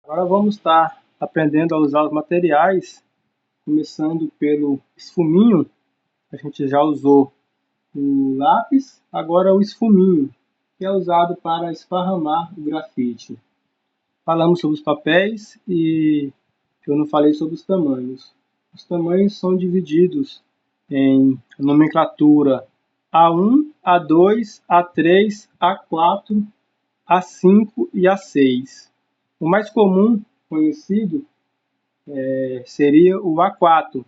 Agora vamos estar aprendendo a usar os materiais, começando pelo esfuminho. A gente já usou o lápis, agora o esfuminho, que é usado para esparramar o grafite. Falamos sobre os papéis e eu não falei sobre os tamanhos. Os tamanhos são divididos em nomenclatura A1, A2, A3, A4, A5 e A6. O mais comum conhecido seria o A4,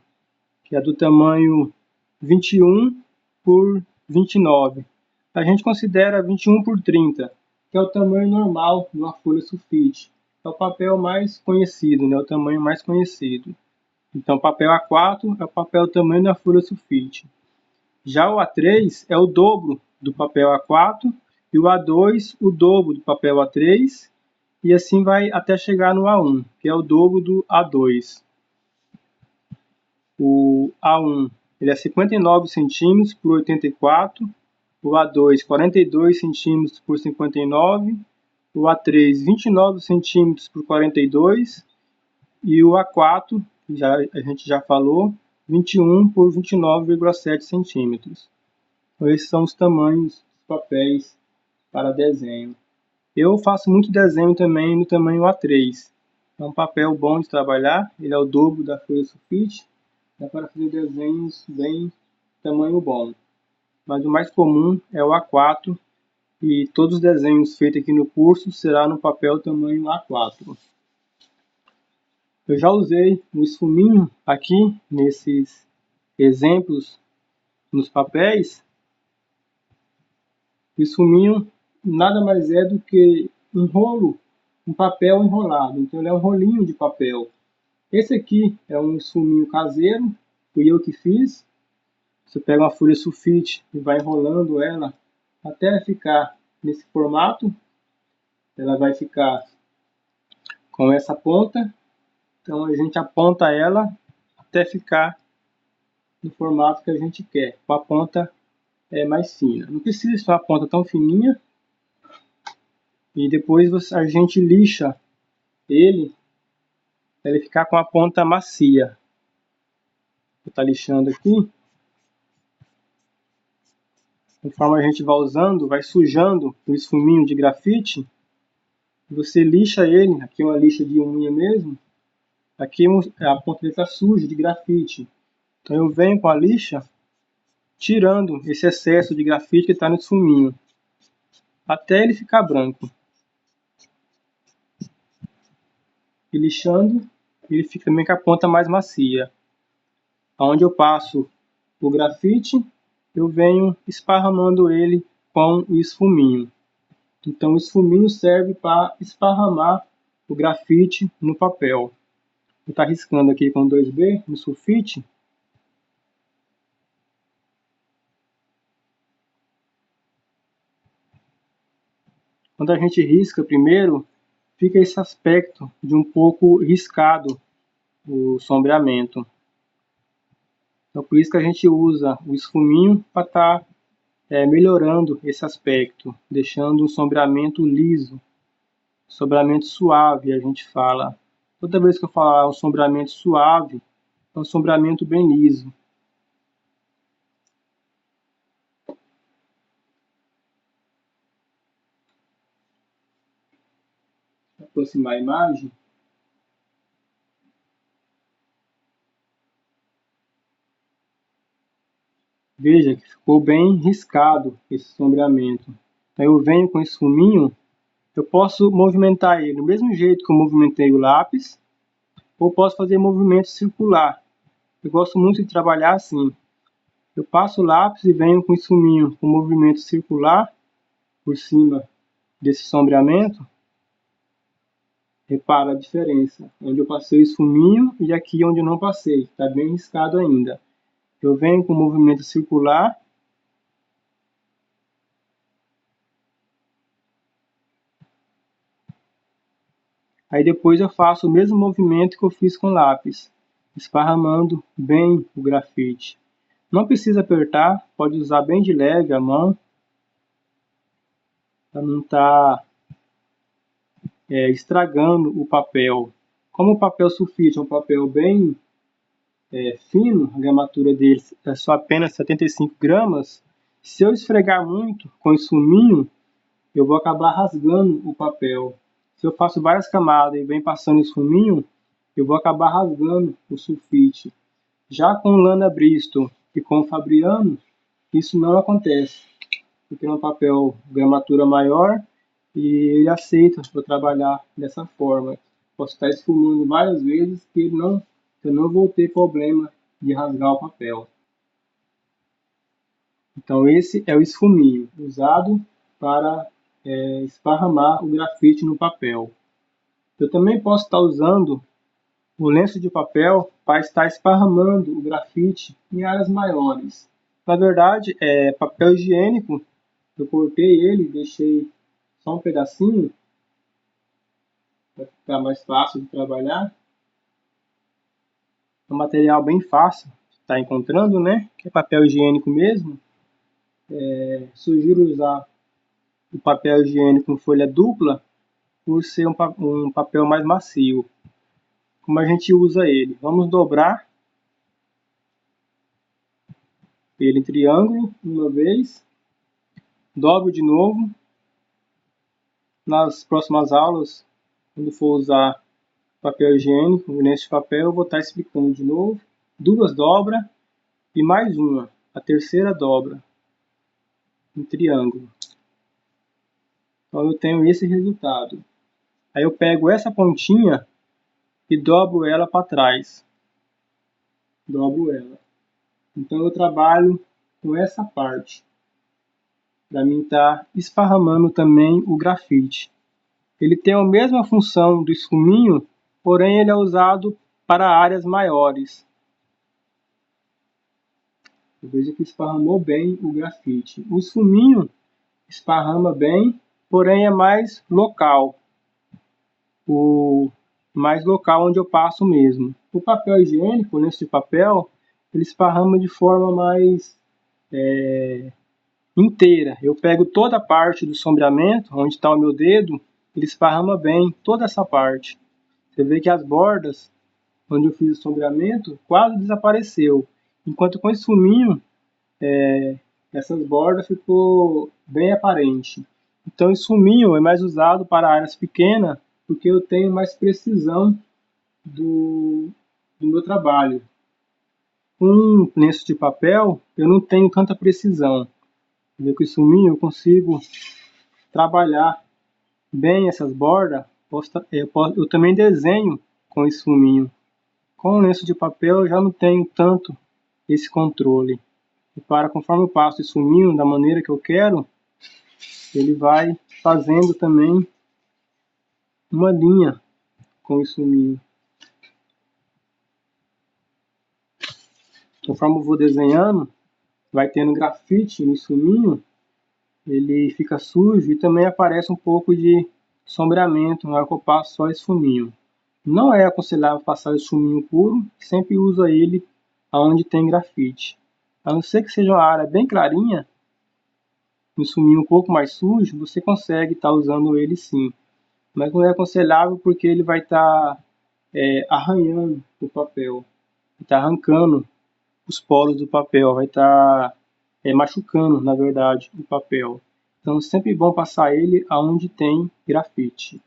que é do tamanho 21 por 29. A gente considera 21 por 30, que é o tamanho normal de uma folha sulfite. É o papel mais conhecido, né? O tamanho mais conhecido. Então, o papel A4 é o papel tamanho da folha sulfite. Já o A3 é o dobro do papel A4 e o A2 o dobro do papel A3 e assim vai até chegar no A1, que é o dobro do A2. O A1 ele é 59 centímetros por 84, o A2 42 centímetros por 59, o A3 29 centímetros por 42 e o A4, a gente já falou, 21 por 29,7 centímetros. Então, esses são os tamanhos dos papéis para desenho. Eu faço muito desenho também no tamanho A3. É um papel bom de trabalhar, ele é o dobro da folha sulfite. Dá para fazer desenhos bem tamanho bom. Mas o mais comum é o A4 e todos os desenhos feitos aqui no curso será no papel tamanho A4. Eu já usei o esfuminho aqui nesses exemplos nos papéis. O esfuminho nada mais é do que um papel enrolado. Então ele é um rolinho de papel. Esse aqui é um esfuminho caseiro, fui eu que fiz. Você pega uma folha sulfite e vai enrolando ela até ficar nesse formato. Ela vai ficar com essa ponta. Então a gente aponta ela até ficar no formato que a gente quer, com a ponta mais fina. Não precisa ser uma ponta tão fininha. E depois a gente lixa ele para ele ficar com a ponta macia. Vou estar lixando aqui. Conforme a gente vai usando, vai sujando o esfuminho de grafite. Você lixa ele, aqui é uma lixa de unha mesmo. Aqui a ponta dele está suja de grafite. Então eu venho com a lixa, tirando esse excesso de grafite que está no esfuminho, até ele ficar branco. E lixando, ele fica também com a ponta mais macia. Onde eu passo o grafite, eu venho esparramando ele com o esfuminho. Então o esfuminho serve para esparramar o grafite no papel. Vou estar riscando aqui com 2B no sulfite. Quando a gente risca primeiro, fica esse aspecto de um pouco riscado o sombreamento. Então por isso que a gente usa o esfuminho para estar melhorando esse aspecto, deixando um sombreamento liso, sombreamento suave, a gente fala. Toda vez que eu falar um sombreamento suave, é um sombreamento bem liso. Vou aproximar a imagem. Veja que ficou bem riscado esse sombreamento. Então eu venho com esse esfuminho, eu posso movimentar ele do mesmo jeito que eu movimentei o lápis, ou posso fazer movimento circular. Eu gosto muito de trabalhar assim. Eu passo o lápis e venho com o esfuminho com movimento circular por cima desse sombreamento. Repara a diferença, onde eu passei o esfuminho e aqui onde eu não passei, está bem riscado ainda. Eu venho com movimento circular. Aí depois eu faço o mesmo movimento que eu fiz com o lápis, esparramando bem o grafite. Não precisa apertar, pode usar bem de leve a mão, para não estar estragando o papel. Como o papel sulfite é um papel bem fino, a gramatura dele é só apenas 75 gramas, se eu esfregar muito com esfuminho, eu vou acabar rasgando o papel. Se eu faço várias camadas e vem passando esfuminho, eu vou acabar rasgando o sulfite. Já com Lana Bristol e com Fabriano, isso não acontece, porque é um papel gramatura maior e ele aceita eu trabalhar dessa forma. Posso estar esfumando várias vezes que eu não vou ter problema de rasgar o papel. Então esse é o esfuminho, usado para esparramar o grafite no papel. Eu também posso estar usando o lenço de papel para estar esparramando o grafite em áreas maiores. Na verdade, papel higiênico, eu cortei ele, deixei só um pedacinho para ficar mais fácil de trabalhar. É um material bem fácil de estar encontrando, né? Que é papel higiênico mesmo. Sugiro usar o papel higiênico em folha dupla por ser um papel mais macio. Como a gente usa ele? Vamos dobrar ele em triângulo uma vez, dobro de novo. Nas próximas aulas, quando for usar papel higiênico, nesse papel, eu vou estar explicando de novo. Duas dobras e mais uma, a terceira dobra em triângulo. Então eu tenho esse resultado. Aí eu pego essa pontinha e dobro ela para trás. Dobro ela. Então eu trabalho com essa parte, para mim estar esparramando também o grafite. Ele tem a mesma função do esfuminho, porém ele é usado para áreas maiores. Eu vejo que esparramou bem o grafite. O esfuminho esparrama bem, porém é mais local. Mais local onde eu passo mesmo. O papel higiênico, nesse papel, ele esparrama de forma mais inteira. Eu pego toda a parte do sombreamento, onde está o meu dedo, ele esparrama bem toda essa parte. Você vê que as bordas, onde eu fiz o sombreamento, quase desapareceu. Enquanto com esse fuminho, essas bordas ficou bem aparente. Então esse fuminho é mais usado para áreas pequenas, porque eu tenho mais precisão do meu trabalho. Com um lenço de papel, eu não tenho tanta precisão. Com esse fuminho eu consigo trabalhar bem essas bordas. Eu também desenho com esse fuminho. Com o lenço de papel eu já não tenho tanto esse controle. E conforme eu passo esse fuminho da maneira que eu quero, ele vai fazendo também uma linha com esse fuminho. Conforme eu vou desenhando, vai tendo grafite no fuminho, ele fica sujo e também aparece um pouco de sombreamento na hora que eu passo só esse fuminho. Não é aconselhável passar esse fuminho puro, sempre usa ele onde tem grafite. A não ser que seja uma área bem clarinha, um fuminho um pouco mais sujo, você consegue estar usando ele sim. Mas não é aconselhável porque ele vai estar arranhando o papel, está arrancando os poros do papel, vai estar machucando, na verdade, o papel. Então é sempre bom passar ele aonde tem grafite.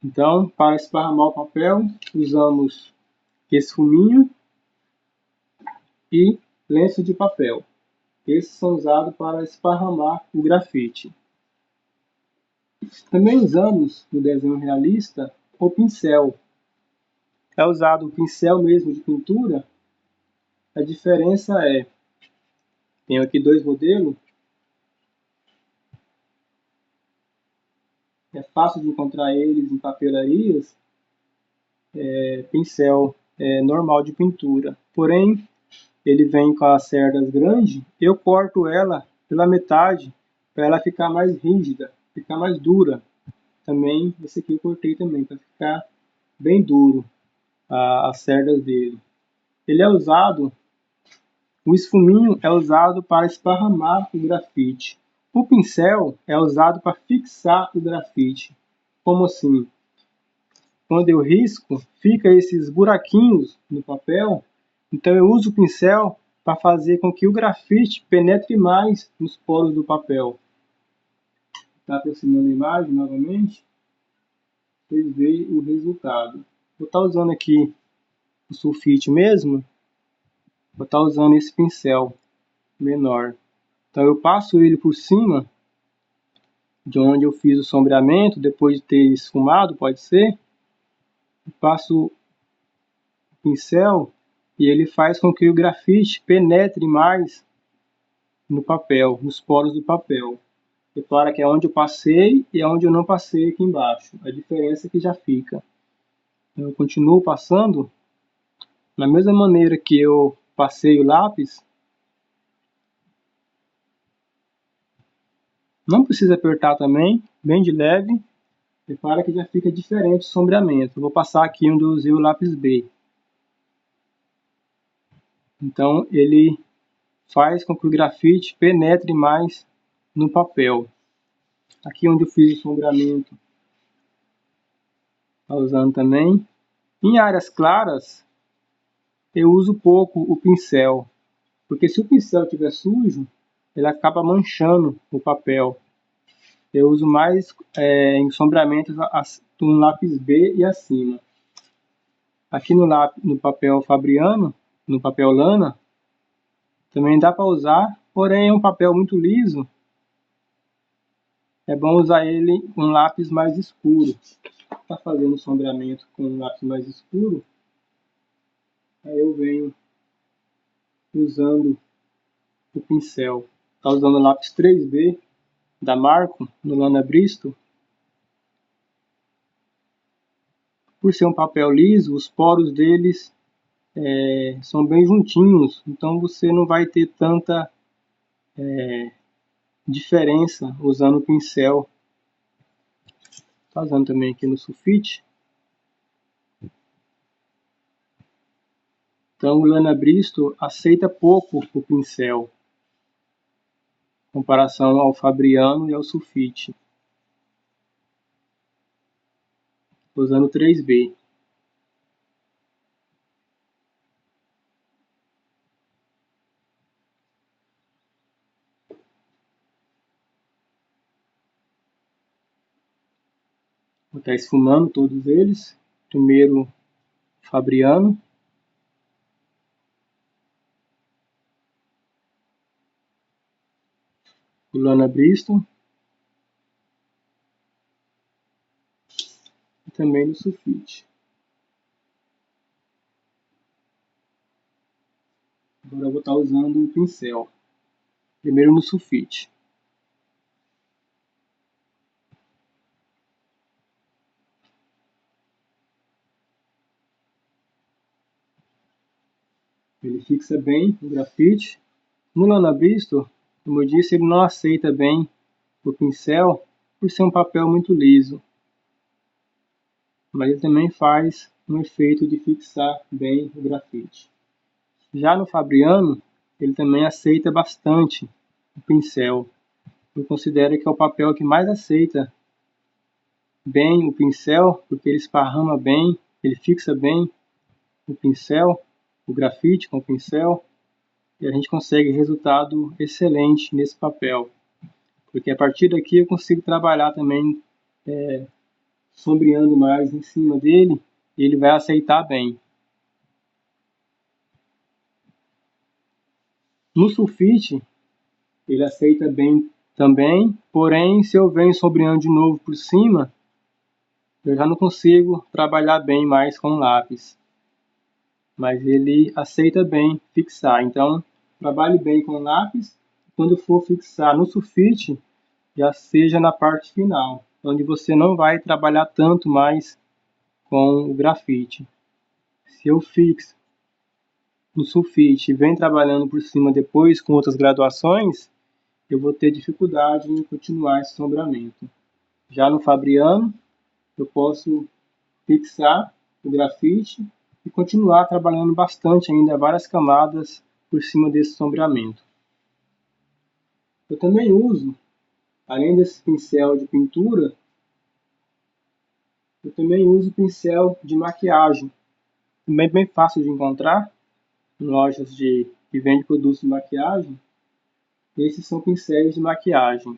Então, para esparramar o papel, usamos esse fuminho e lenço de papel. Esses são usados para esparramar o grafite. Também usamos no desenho realista o pincel. É usado o pincel mesmo de pintura. A diferença tenho aqui dois modelos. É fácil de encontrar eles em papelarias. Pincel normal de pintura. Porém, ele vem com as cerdas grandes. Eu corto ela pela metade para ela ficar mais rígida, ficar mais dura. Também, esse aqui eu cortei também para ficar bem duro as cerdas dele. Ele é usado, o esfuminho é usado para esparramar o grafite. O pincel é usado para fixar o grafite. Como assim? Quando eu risco, fica esses buraquinhos no papel, então eu uso o pincel para fazer com que o grafite penetre mais nos poros do papel. Está aproximando a imagem novamente, vocês veem o resultado. Vou estar usando aqui o sulfite mesmo, vou estar usando esse pincel menor. Então eu passo ele por cima de onde eu fiz o sombreamento, depois de ter esfumado, pode ser. Passo o pincel e ele faz com que o grafite penetre mais no papel, nos poros do papel. Repara que é onde eu passei e é onde eu não passei aqui embaixo. A diferença é que já fica. Eu continuo passando da mesma maneira que eu passei o lápis. Não precisa apertar também, bem de leve. Repara que já fica diferente o sombreamento. Vou passar aqui onde eu usei o lápis B. Então ele faz com que o grafite penetre mais no papel. Aqui onde eu fiz o sombreamento, está usando também. Em áreas claras, eu uso pouco o pincel, porque se o pincel estiver sujo, ele acaba manchando o papel. Eu uso mais em sombreamentos no lápis B e acima. Aqui no papel Fabriano, no papel lana, também dá para usar, porém é um papel muito liso. É bom usar ele com um lápis mais escuro. Está fazendo sombreamento com um lápis mais escuro, aí eu venho usando o pincel. Está usando o lápis 3B da Marco, no Lana Bristol. Por ser um papel liso, os poros deles são bem juntinhos, então você não vai ter tanta diferença usando o pincel. Está usando também aqui no sulfite. Então o Lana Bristol aceita pouco o pincel, em comparação ao Fabriano e ao sulfite. Estou usando 3B. Vou estar esfumando todos eles. Primeiro Fabriano. O Lana Bristol. E também no sulfite. Agora eu vou estar usando um pincel. Primeiro no sulfite. Ele fixa bem o grafite. No Lana Bristol, como eu disse, ele não aceita bem o pincel por ser um papel muito liso. Mas ele também faz um efeito de fixar bem o grafite. Já no Fabriano, ele também aceita bastante o pincel. Eu considero que é o papel que mais aceita bem o pincel, porque ele esparrama bem, ele fixa bem o pincel, o grafite com o pincel, e a gente consegue resultado excelente nesse papel. Porque a partir daqui eu consigo trabalhar também sombreando mais em cima dele, e ele vai aceitar bem. No sulfite, ele aceita bem também, porém, se eu venho sombreando de novo por cima, eu já não consigo trabalhar bem mais com lápis. Mas ele aceita bem fixar, então trabalhe bem com lápis. Quando for fixar no sulfite, já seja na parte final, onde você não vai trabalhar tanto mais com o grafite. Se eu fixo no sulfite e venho trabalhando por cima depois com outras graduações, eu vou ter dificuldade em continuar esse sombreamento. Já no Fabriano, eu posso fixar o grafite e continuar trabalhando bastante ainda várias camadas por cima desse sombreamento. Eu também uso além desse pincel de pintura, eu também uso pincel de maquiagem, também bem fácil de encontrar em lojas que vendem produtos de maquiagem. Esses são pincéis de maquiagem.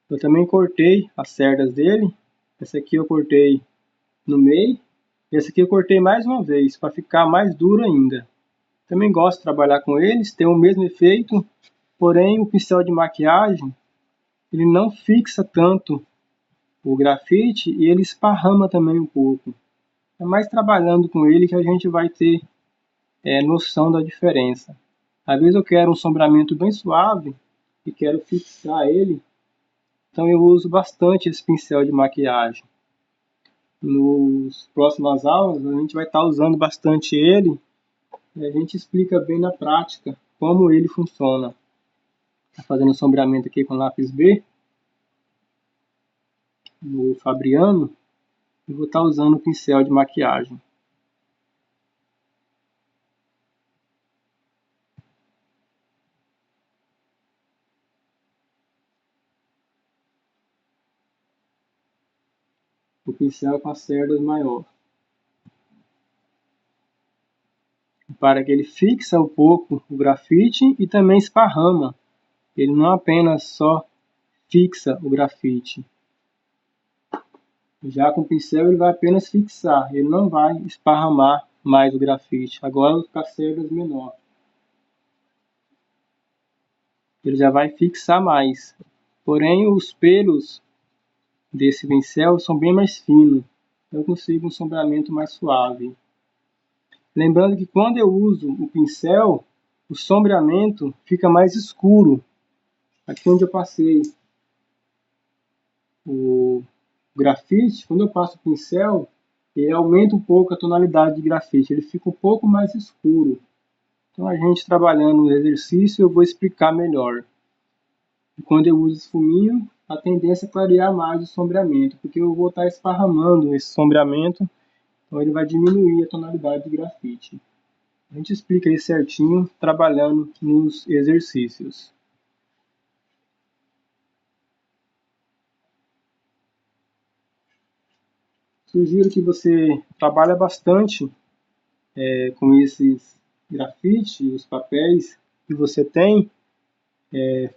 Eu também cortei as cerdas dele. Essa aqui eu cortei no meio. Esse aqui eu cortei mais uma vez, para ficar mais duro ainda. Também gosto de trabalhar com eles, tem o mesmo efeito, porém o pincel de maquiagem, ele não fixa tanto o grafite e ele esparrama também um pouco. É mais trabalhando com ele que a gente vai ter noção da diferença. Às vezes eu quero um sombreamento bem suave e quero fixar ele, então eu uso bastante esse pincel de maquiagem. Nas próximas aulas a gente vai estar usando bastante ele e a gente explica bem na prática como ele funciona. Estou fazendo sombreamento aqui com lápis B no Fabriano e vou estar usando o pincel de maquiagem. O pincel com as cerdas maior. Para que ele fixa um pouco o grafite e também esparrama. Ele não apenas só fixa o grafite. Já com o pincel ele vai apenas fixar, ele não vai esparramar mais o grafite. Agora com as cerdas menor. Ele já vai fixar mais. Porém os pelos desse pincel são bem mais finos. Eu consigo um sombreamento mais suave. Lembrando que quando eu uso o pincel, o sombreamento fica mais escuro. Aqui onde eu passei o grafite, quando eu passo o pincel, ele aumenta um pouco a tonalidade de grafite, ele fica um pouco mais escuro. Então a gente trabalhando no exercício eu vou explicar melhor. E quando eu uso esfuminho, a tendência é clarear mais o sombreamento, porque eu vou estar esparramando esse sombreamento, então ele vai diminuir a tonalidade de grafite. A gente explica isso certinho trabalhando nos exercícios. Sugiro que você trabalhe bastante com esses grafites, os papéis que você tem.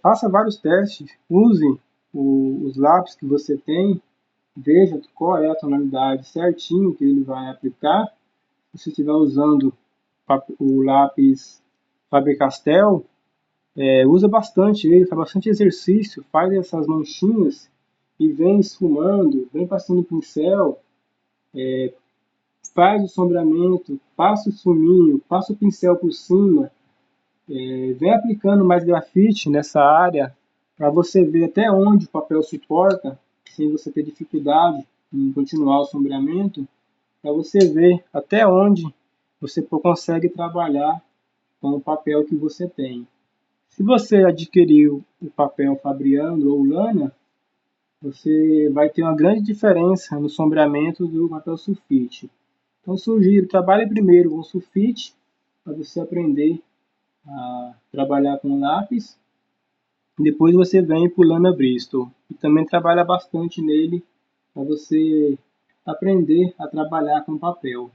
Faça vários testes, use os lápis que você tem, veja qual é a tonalidade certinho que ele vai aplicar. Se você estiver usando o lápis Faber-Castell, usa bastante ele, faz bastante exercício, faz essas manchinhas e vem esfumando, vem passando o pincel, faz o sombreamento, passa o esfuminho, passa o pincel por cima, vem aplicando mais grafite nessa área para você ver até onde o papel suporta, sem você ter dificuldade em continuar o sombreamento, para você ver até onde você consegue trabalhar com o papel que você tem. Se você adquiriu o papel Fabriano ou Lana, você vai ter uma grande diferença no sombreamento do papel sulfite. Então sugiro, trabalhe primeiro com sulfite, para você aprender a trabalhar com lápis. Depois você vem para o Lana Bristol. E também trabalha bastante nele, para você aprender a trabalhar com papel.